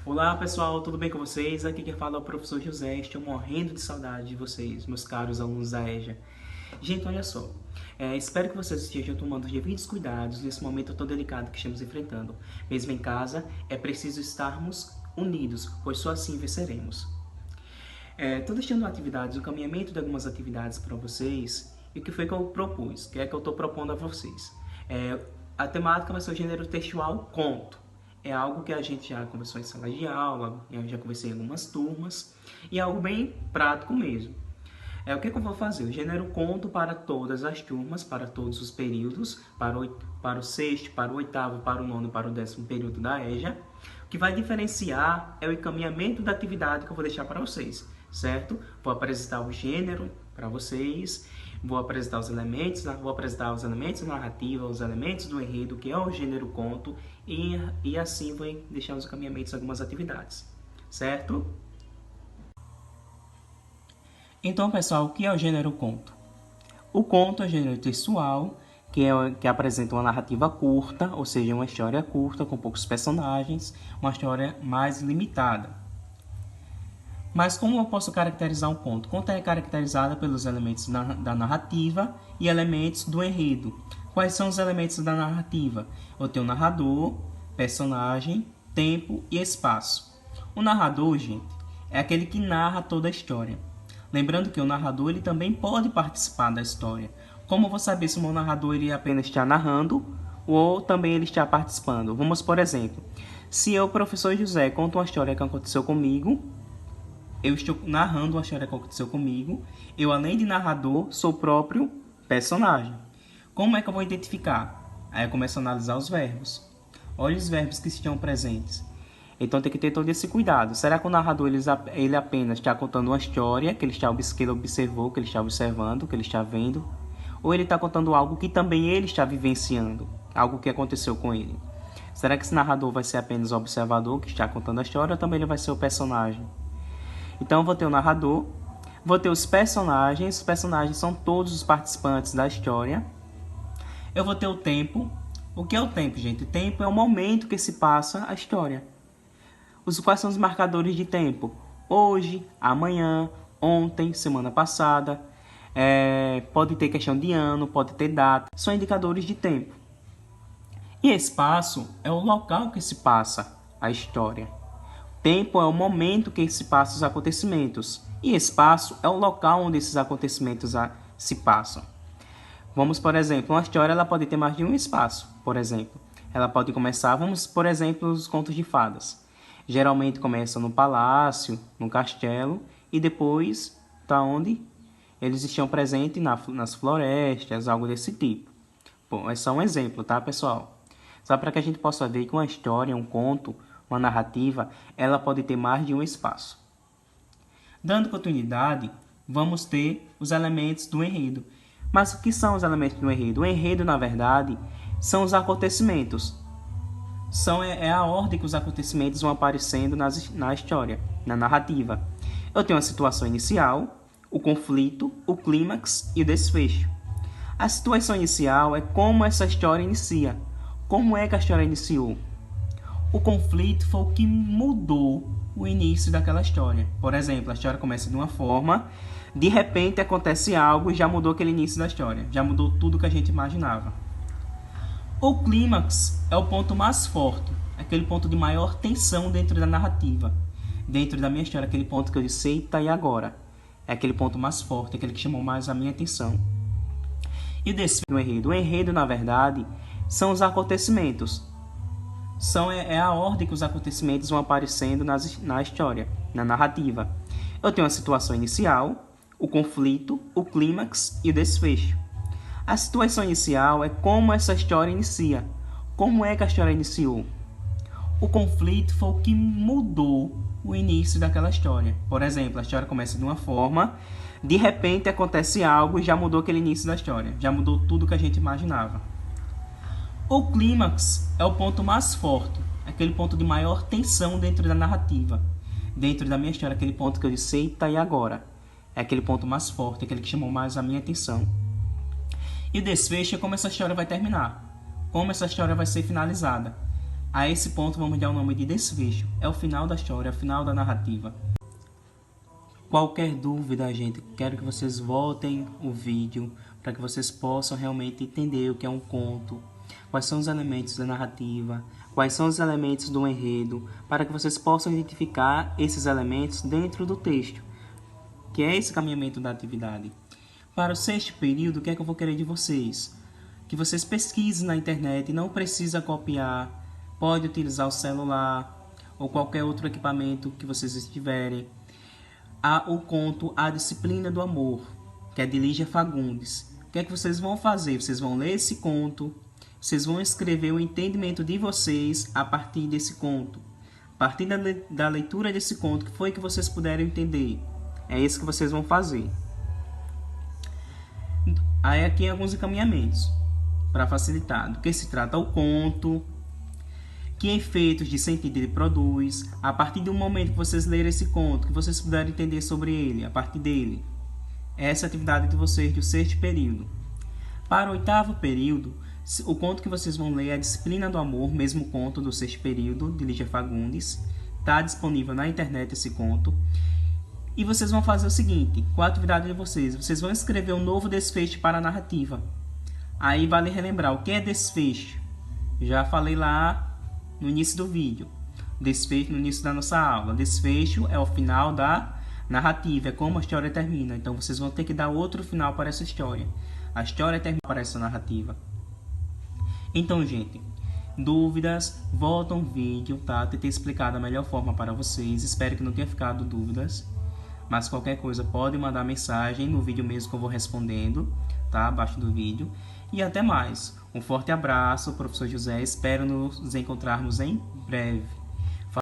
Olá pessoal, tudo bem com vocês? Aqui quem fala é o professor José. Estou morrendo de saudade de vocês, meus caros alunos da EJA. Gente, olha só, espero que vocês estejam tomando os devidos cuidados nesse momento tão delicado que estamos enfrentando. Mesmo em casa, é preciso estarmos unidos, pois só assim venceremos. Estou deixando atividades, o encaminhamento de algumas atividades para vocês. E o que foi que eu propus? O que é que eu estou propondo a vocês? A temática vai ser o gênero textual conto. É algo que a gente já conversou em sala de aula, eu já conversei em algumas turmas, e é algo bem prático mesmo. O que eu vou fazer? O gênero conto para todas as turmas, para todos os períodos, para o sexto, para o oitavo, para o nono e para o 10º período da EJA. O que vai diferenciar é o encaminhamento da atividade que eu vou deixar para vocês, certo? Vou apresentar o gênero para vocês, vou apresentar os elementos da narrativa, os elementos do enredo, que é o gênero conto, e assim vou deixar os encaminhamentos de algumas atividades, certo? Então, pessoal, o que é o gênero conto? O conto é o gênero textual, que apresenta uma narrativa curta, ou seja, uma história curta, com poucos personagens, uma história mais limitada. Mas como eu posso caracterizar um conto? O conto é caracterizado pelos elementos da narrativa e elementos do enredo. Quais são os elementos da narrativa? Eu tenho narrador, personagem, tempo e espaço. O narrador, gente, é aquele que narra toda a história. Lembrando que o narrador ele também pode participar da história. Como eu vou saber se o meu narrador ele apenas está narrando ou também ele está participando? Vamos, por exemplo, se eu, professor José, conto uma história que aconteceu comigo, eu estou narrando uma história que aconteceu comigo, eu, além de narrador, sou o próprio personagem. Como é que eu vou identificar? Aí eu começo a analisar os verbos. Olha os verbos que estão presentes. Então tem que ter todo esse cuidado. Será que o narrador ele apenas está contando uma história que ele observou, que ele está observando, que ele está vendo? Ou ele está contando algo que também ele está vivenciando, algo que aconteceu com ele? Será que esse narrador vai ser apenas o observador que está contando a história ou também ele vai ser o personagem? Então eu vou ter o narrador, vou ter os personagens são todos os participantes da história. Eu vou ter o tempo. O que é o tempo, gente? O tempo é o momento que se passa a história. Quais são os marcadores de tempo? Hoje, amanhã, ontem, semana passada. Pode ter questão de ano, pode ter data. São indicadores de tempo. E espaço é o local que se passa a história. Tempo é o momento que se passam os acontecimentos. E espaço é o local onde esses acontecimentos se passam. Vamos, por exemplo, uma história ela pode ter mais de um espaço. Por exemplo, ela pode começar, por exemplo, os contos de fadas. Geralmente começa no palácio, no castelo, e depois está onde eles estão presentes nas florestas, algo desse tipo. Bom, é só um exemplo, tá, pessoal? Só para que a gente possa ver que uma história, um conto, uma narrativa, ela pode ter mais de um espaço. Dando continuidade, vamos ter os elementos do enredo. Mas o que são os elementos do enredo? O enredo, na verdade, são os acontecimentos. É a ordem que os acontecimentos vão aparecendo na história, na narrativa. Eu tenho a situação inicial, o conflito, o clímax e o desfecho. A situação inicial é como essa história inicia. Como é que a história iniciou? O conflito foi o que mudou o início daquela história. Por exemplo, a história começa de uma forma, de repente acontece algo e já mudou aquele início da história. Já mudou tudo que a gente imaginava. O clímax é o ponto mais forte, aquele ponto de maior tensão dentro da narrativa. Dentro da minha história, aquele ponto que eu disse, eita, e agora? É aquele ponto mais forte, aquele que chamou mais a minha atenção. E o desfecho do enredo? O enredo, na verdade, são os acontecimentos. É a ordem que os acontecimentos vão aparecendo na história, na narrativa. Eu tenho a situação inicial, o conflito, o clímax e o desfecho. A situação inicial é como essa história inicia. Como é que a história iniciou? O conflito foi o que mudou o início daquela história. Por exemplo, a história começa de uma forma, de repente acontece algo e já mudou aquele início da história. Já mudou tudo que a gente imaginava. O clímax é o ponto mais forte, aquele ponto de maior tensão dentro da narrativa. Dentro da minha história, aquele ponto que eu disse, eita, e agora? É aquele ponto mais forte, aquele que chamou mais a minha atenção. E o desfecho é como essa história vai terminar, como essa história vai ser finalizada. A esse ponto vamos dar o nome de desfecho. É o final da história, é o final da narrativa. Qualquer dúvida, gente, quero que vocês voltem o vídeo para que vocês possam realmente entender o que é um conto, quais são os elementos da narrativa, quais são os elementos do enredo, para que vocês possam identificar esses elementos dentro do texto, que é esse caminhamento da atividade. Para o sexto período, o que é que eu vou querer de vocês? Que vocês pesquisem na internet, não precisa copiar, pode utilizar o celular ou qualquer outro equipamento que vocês estiverem. Há o conto A Disciplina do Amor, que é de Lígia Fagundes. O que é que vocês vão fazer? Vocês vão ler esse conto, vocês vão escrever o entendimento de vocês a partir desse conto. A partir da leitura desse conto, que foi que vocês puderam entender. É isso que vocês vão fazer. Aí aqui alguns encaminhamentos para facilitar. Do que se trata o conto, que efeitos de sentido ele produz, a partir do momento que vocês lerem esse conto, que vocês puderem entender sobre ele, a partir dele. Essa é a atividade de vocês do sexto período. Para o oitavo período, o conto que vocês vão ler é a Disciplina do Amor, mesmo conto do sexto período, de Lígia Fagundes. Está disponível na internet esse conto. E vocês vão fazer o seguinte, qual a atividade de vocês? Vocês vão escrever um novo desfecho para a narrativa. Aí vale relembrar, o que é desfecho? Já falei lá no início do vídeo. Desfecho no início da nossa aula. Desfecho é o final da narrativa, é como a história termina. Então vocês vão ter que dar outro final para essa história. A história termina para essa narrativa. Então, gente, dúvidas, voltam o vídeo, tá? Tentei explicar da melhor forma para vocês. Espero que não tenha ficado dúvidas. Mas qualquer coisa pode mandar mensagem no vídeo mesmo que eu vou respondendo, tá? Abaixo do vídeo. E até mais. Um forte abraço, professor José. Espero nos encontrarmos em breve.